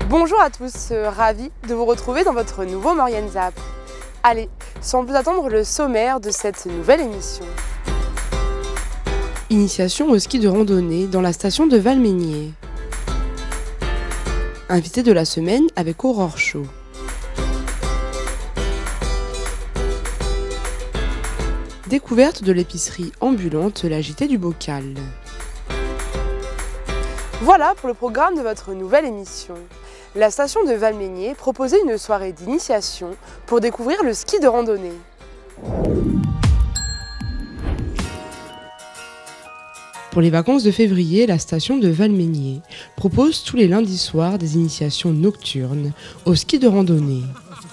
Bonjour à tous, ravi de vous retrouver dans votre nouveau Maurienne Zap. Allez, sans plus attendre le sommaire de cette nouvelle émission. Initiation au ski de randonnée dans la station de Valménier. Invité de la semaine avec Aurore Chaud. Découverte de l'épicerie ambulante La JT du Bocal. Voilà pour le programme de votre nouvelle émission. La station de Valménier proposait une soirée d'initiation pour découvrir le ski de randonnée. Pour les vacances de février, la station de Valménier propose tous les lundis soirs des initiations nocturnes au ski de randonnée.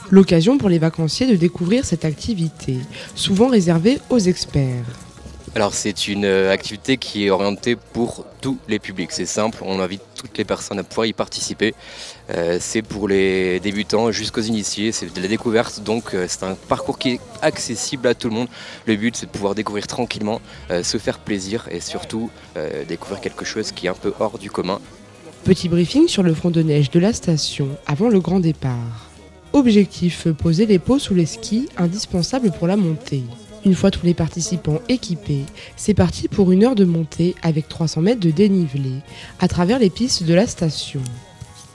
L'occasion pour les vacanciers de découvrir cette activité, souvent réservée aux experts. Alors c'est une activité qui est orientée pour tous les publics, c'est simple, on invite toutes les personnes à pouvoir y participer. C'est pour les débutants jusqu'aux initiés, c'est de la découverte, donc c'est un parcours qui est accessible à tout le monde. Le but c'est de pouvoir découvrir tranquillement, se faire plaisir et surtout découvrir quelque chose qui est un peu hors du commun. Petit briefing sur le front de neige de la station avant le grand départ. Objectif, poser les pots sous les skis, indispensables pour la montée. Une fois tous les participants équipés, c'est parti pour une heure de montée avec 300 mètres de dénivelé à travers les pistes de la station.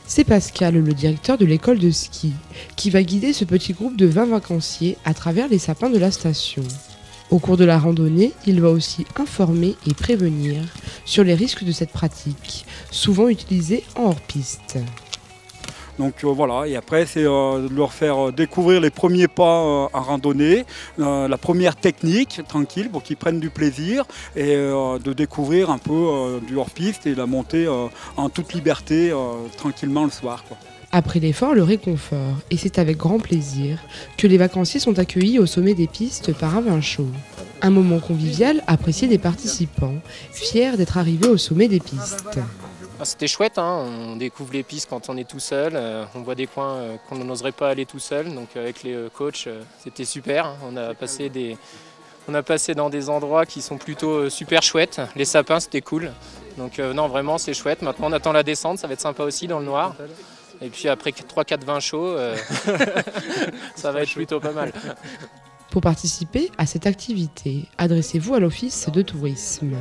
C'est Pascal, le directeur de l'école de ski, qui va guider ce petit groupe de 20 vacanciers à travers les sapins de la station. Au cours de la randonnée, il va aussi informer et prévenir sur les risques de cette pratique, souvent utilisée en hors-piste. Donc voilà, et après c'est de leur faire découvrir les premiers pas à randonnée, la première technique, tranquille, pour qu'ils prennent du plaisir et de découvrir un peu du hors-piste et la montée en toute liberté, tranquillement le soir, quoi. Après l'effort, le réconfort, et c'est avec grand plaisir que les vacanciers sont accueillis au sommet des pistes par un vin chaud. Un moment convivial apprécié des participants, fiers d'être arrivés au sommet des pistes. C'était chouette, hein, on découvre les pistes quand on est tout seul, on voit des coins qu'on n'oserait pas aller tout seul, donc avec les coachs c'était super, hein. On a passé dans des endroits qui sont plutôt super chouettes, les sapins c'était cool, donc non vraiment c'est chouette, maintenant on attend la descente, ça va être sympa aussi dans le noir, et puis après 3-4 vins chauds, ça va être plutôt pas mal. Pour participer à cette activité, adressez-vous à l'Office de tourisme.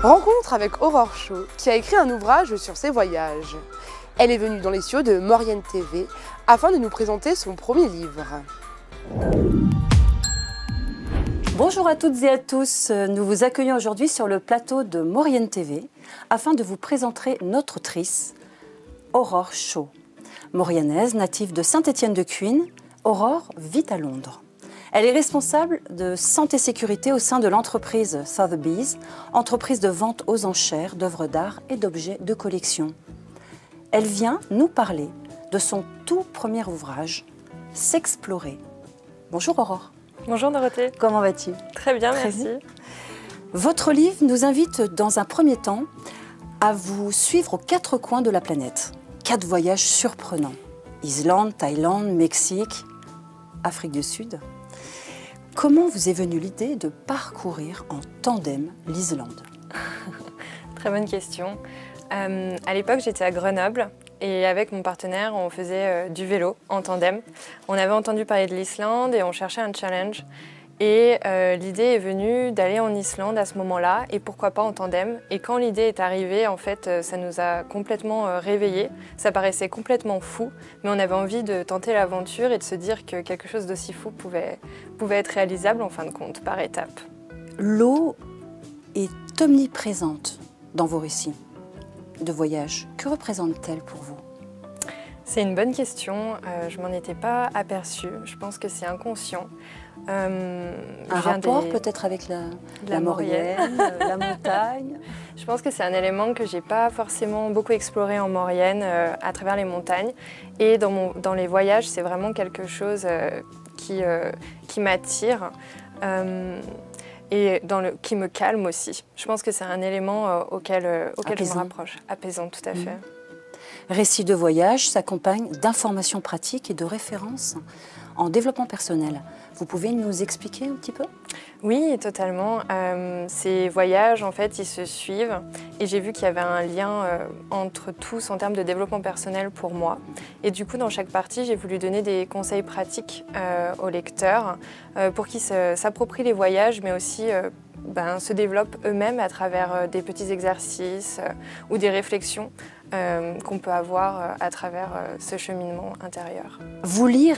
Rencontre avec Aurore Chaud, qui a écrit un ouvrage sur ses voyages. Elle est venue dans les studios de Maurienne TV afin de nous présenter son premier livre. Bonjour à toutes et à tous, nous vous accueillons aujourd'hui sur le plateau de Maurienne TV afin de vous présenter notre autrice, Aurore Chaud. Mauriennaise, native de Saint-Étienne-de-Cuines, Aurore vit à Londres. Elle est responsable de santé-sécurité au sein de l'entreprise Sotheby's, entreprise de vente aux enchères d'œuvres d'art et d'objets de collection. Elle vient nous parler de son tout premier ouvrage, S'explorer. Bonjour Aurore. Bonjour Dorothée. Comment vas-tu? Très bien, merci. Votre livre nous invite dans un premier temps à vous suivre aux 4 coins de la planète. 4 voyages surprenants. Islande, Thaïlande, Mexique, Afrique du Sud. Comment vous est venue l'idée de parcourir en tandem l'Islande? Très bonne question. À l'époque, j'étais à Grenoble et avec mon partenaire, on faisait du vélo en tandem. On avait entendu parler de l'Islande et on cherchait un challenge. Et l'idée est venue d'aller en Islande à ce moment-là et pourquoi pas en tandem. Et quand l'idée est arrivée, en fait, ça nous a complètement réveillés. Ça paraissait complètement fou, mais on avait envie de tenter l'aventure et de se dire que quelque chose d'aussi fou pouvait être réalisable en fin de compte, par étapes. L'eau est omniprésente dans vos récits de voyage. Que représente-t-elle pour vous? C'est une bonne question, je m'en étais pas aperçue, je pense que c'est inconscient. Un rapport peut-être avec la Maurienne, la montagne? Je pense que c'est un élément que j'ai pas forcément beaucoup exploré en Maurienne à travers les montagnes. Et dans les voyages, c'est vraiment quelque chose qui m'attire et qui me calme aussi. Je pense que c'est un élément auquel je me rapproche. Apaisant, tout à fait. Récit de voyage s'accompagne d'informations pratiques et de références en développement personnel. Vous pouvez nous expliquer un petit peu? Oui, totalement. Ces voyages, en fait, ils se suivent et j'ai vu qu'il y avait un lien entre tous en termes de développement personnel pour moi. Et du coup, dans chaque partie, j'ai voulu donner des conseils pratiques aux lecteurs pour qu'ils s'approprient les voyages, mais aussi se développent eux-mêmes à travers des petits exercices ou des réflexions qu'on peut avoir à travers ce cheminement intérieur. Vous lire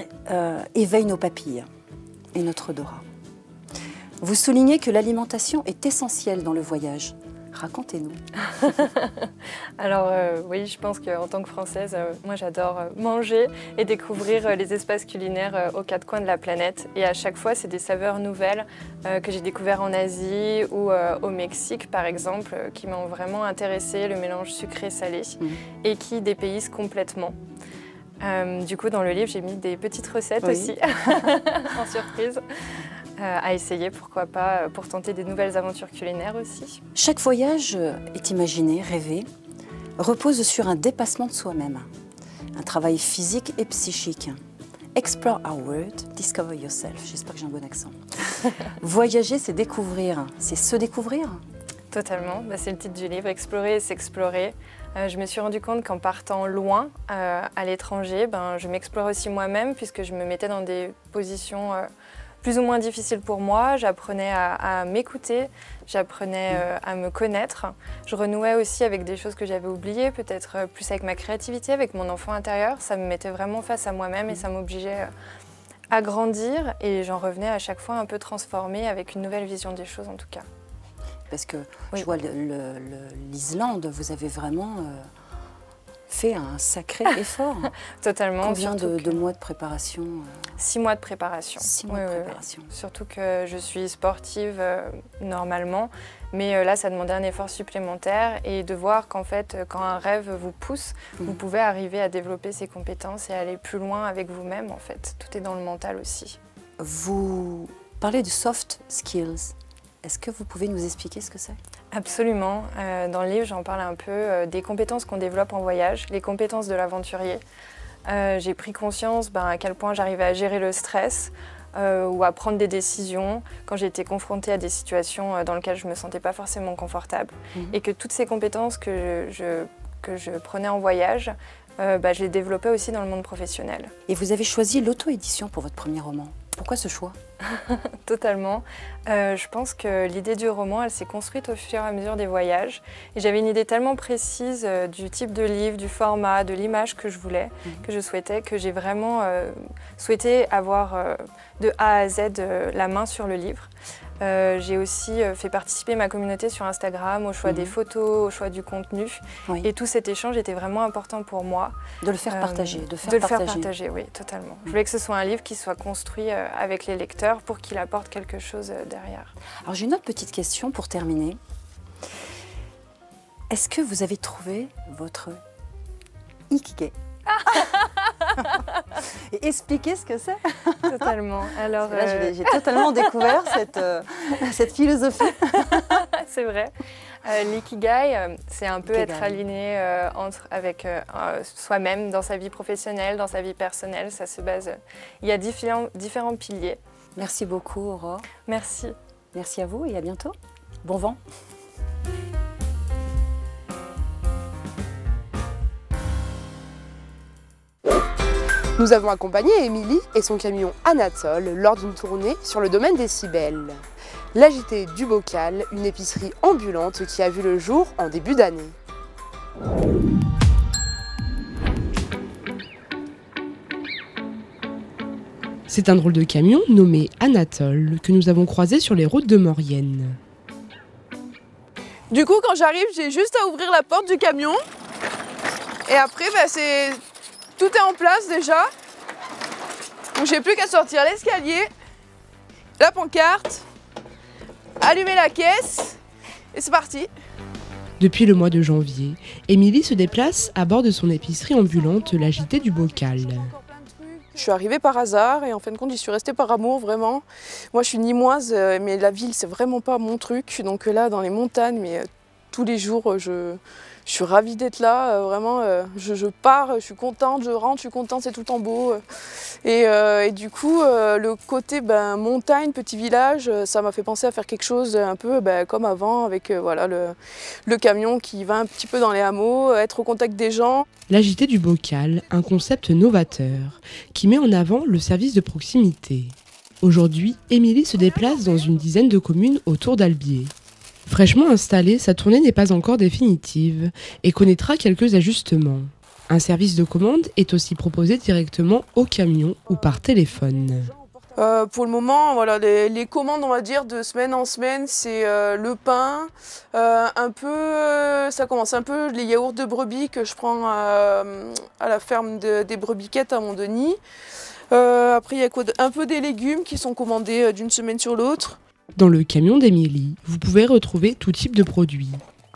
éveille nos papilles et notre odorat. Vous soulignez que l'alimentation est essentielle dans le voyage. Racontez-nous. Alors oui, je pense qu'en tant que Française, moi j'adore manger et découvrir les espaces culinaires aux quatre coins de la planète. Et à chaque fois, c'est des saveurs nouvelles que j'ai découvertes en Asie ou au Mexique, par exemple, qui m'ont vraiment intéressée, le mélange sucré-salé, et qui dépaysent complètement. Du coup, dans le livre, j'ai mis des petites recettes aussi, en surprise. À essayer, pourquoi pas, pour tenter des nouvelles aventures culinaires aussi. Chaque voyage est imaginé, rêvé, repose sur un dépassement de soi-même, un travail physique et psychique. Explore our world, discover yourself. J'espère que j'ai un bon accent. Voyager, c'est découvrir, c'est se découvrir. Totalement, c'est le titre du livre, explorer et s'explorer. Je me suis rendu compte qu'en partant loin, à l'étranger, je m'explore aussi moi-même puisque je me mettais dans des positions plus ou moins difficile pour moi, j'apprenais à m'écouter, j'apprenais à me connaître. Je renouais aussi avec des choses que j'avais oubliées, peut-être plus avec ma créativité, avec mon enfant intérieur. Ça me mettait vraiment face à moi-même et ça m'obligeait à grandir. Et j'en revenais à chaque fois un peu transformée avec une nouvelle vision des choses en tout cas. Parce que je vois l'Islande, vous avez vraiment fait un sacré effort. Totalement. Combien de mois de préparation 6 mois de préparation. 6 mois de préparation. Surtout que je suis sportive normalement, mais là ça demandait un effort supplémentaire et de voir qu'en fait quand un rêve vous pousse, vous pouvez arriver à développer ses compétences et aller plus loin avec vous-même en fait. Tout est dans le mental aussi. Vous parlez de soft skills. Est-ce que vous pouvez nous expliquer ce que c'est? Absolument. Dans le livre, j'en parle un peu des compétences qu'on développe en voyage, les compétences de l'aventurier. J'ai pris conscience à quel point j'arrivais à gérer le stress ou à prendre des décisions quand j'ai été confrontée à des situations dans lesquelles je ne me sentais pas forcément confortable. Et que toutes ces compétences que je prenais en voyage, je les développais aussi dans le monde professionnel. Et vous avez choisi l'auto-édition pour votre premier roman. Pourquoi ce choix? Totalement. Je pense que l'idée du roman, elle s'est construite au fur et à mesure des voyages. Et j'avais une idée tellement précise du type de livre, du format, de l'image que je voulais, que je souhaitais, que j'ai vraiment souhaité avoir de A à Z la main sur le livre. J'ai aussi fait participer ma communauté sur Instagram au choix des photos, au choix du contenu. Et tout cet échange était vraiment important pour moi. De le faire partager. De le faire partager, oui, totalement. Je voulais que ce soit un livre qui soit construit avec les lecteurs pour qu'il apporte quelque chose derrière. Alors j'ai une autre petite question pour terminer. Est-ce que vous avez trouvé votre ikigai? Et expliquez ce que c'est. Totalement. Alors, là, j'ai totalement découvert cette philosophie. C'est vrai. L'ikigai, c'est un peu être aligné avec soi-même dans sa vie professionnelle, dans sa vie personnelle. Ça se base. Il y a différents piliers. Merci beaucoup, Aurore. Merci. Merci à vous et à bientôt. Bon vent. Nous avons accompagné Émilie et son camion Anatole lors d'une tournée sur le domaine des Cybèles. L'agité du Bocal, une épicerie ambulante qui a vu le jour en début d'année. C'est un drôle de camion nommé Anatole que nous avons croisé sur les routes de Maurienne. Du coup, quand j'arrive, j'ai juste à ouvrir la porte du camion. Et après, c'est tout est en place déjà. Donc j'ai plus qu'à sortir l'escalier, la pancarte, allumer la caisse et c'est parti. Depuis le mois de janvier, Émilie se déplace à bord de son épicerie ambulante, la JT du Bocal. Je suis arrivée par hasard et en fin de compte, j'y suis restée par amour, vraiment. Moi, je suis nîmoise, mais la ville, c'est vraiment pas mon truc. Donc là, dans les montagnes, mais tous les jours, je suis ravie d'être là. Vraiment, je pars, je suis contente, je rentre, je suis contente, c'est tout le temps beau. Et du coup, le côté montagne, petit village, ça m'a fait penser à faire quelque chose un peu comme avant, avec voilà, le camion qui va un petit peu dans les hameaux, être au contact des gens. La JT du Bocal, un concept novateur qui met en avant le service de proximité. Aujourd'hui, Émilie se déplace dans une dizaine de communes autour d'Albier. Fraîchement installée, sa tournée n'est pas encore définitive et connaîtra quelques ajustements. Un service de commande est aussi proposé directement au camion ou par téléphone. Pour le moment, voilà, les commandes, on va dire, de semaine en semaine, c'est le pain, ça commence un peu les yaourts de brebis que je prends à la ferme des brebiquettes à Montdenis. Après, il y a un peu des légumes qui sont commandés d'une semaine sur l'autre. Dans le camion d'Émilie, vous pouvez retrouver tout type de produits.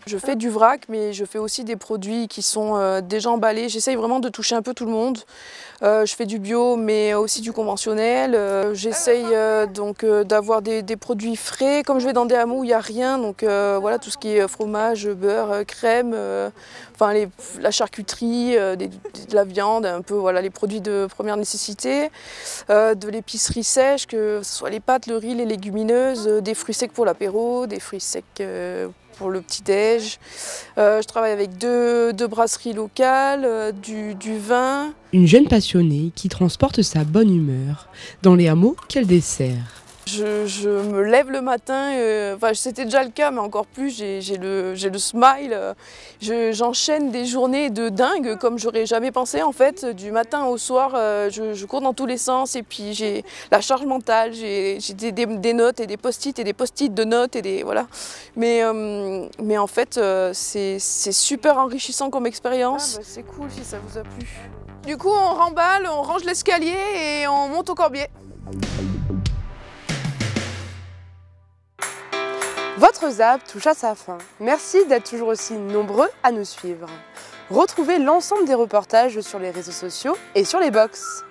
Je fais du vrac, mais je fais aussi des produits qui sont déjà emballés. J'essaye vraiment de toucher un peu tout le monde. Je fais du bio, mais aussi du conventionnel. J'essaye donc d'avoir des produits frais. Comme je vais dans des hameaux où il n'y a rien, donc voilà, tout ce qui est fromage, beurre, crème, la charcuterie, de la viande, un peu voilà, les produits de première nécessité. De l'épicerie sèche, que ce soit les pâtes, le riz, les légumineuses, des fruits secs pour l'apéro, des fruits secs pour le petit-déj. Je travaille avec deux brasseries locales, du vin. Une jeune passionnée qui transporte sa bonne humeur dans les hameaux qu'elle dessert. Je me lève le matin, c'était déjà le cas, mais encore plus, j'ai le smile. J'enchaîne des journées de dingue, comme j'aurais jamais pensé en fait. Du matin au soir, je cours dans tous les sens et puis j'ai la charge mentale, j'ai des notes et des post-it de notes et des voilà. Mais en fait, c'est super enrichissant comme expérience. C'est cool si ça vous a plu. Du coup, on remballe, on range l'escalier et on monte au corbier. Votre ZAP touche à sa fin. Merci d'être toujours aussi nombreux à nous suivre. Retrouvez l'ensemble des reportages sur les réseaux sociaux et sur les box.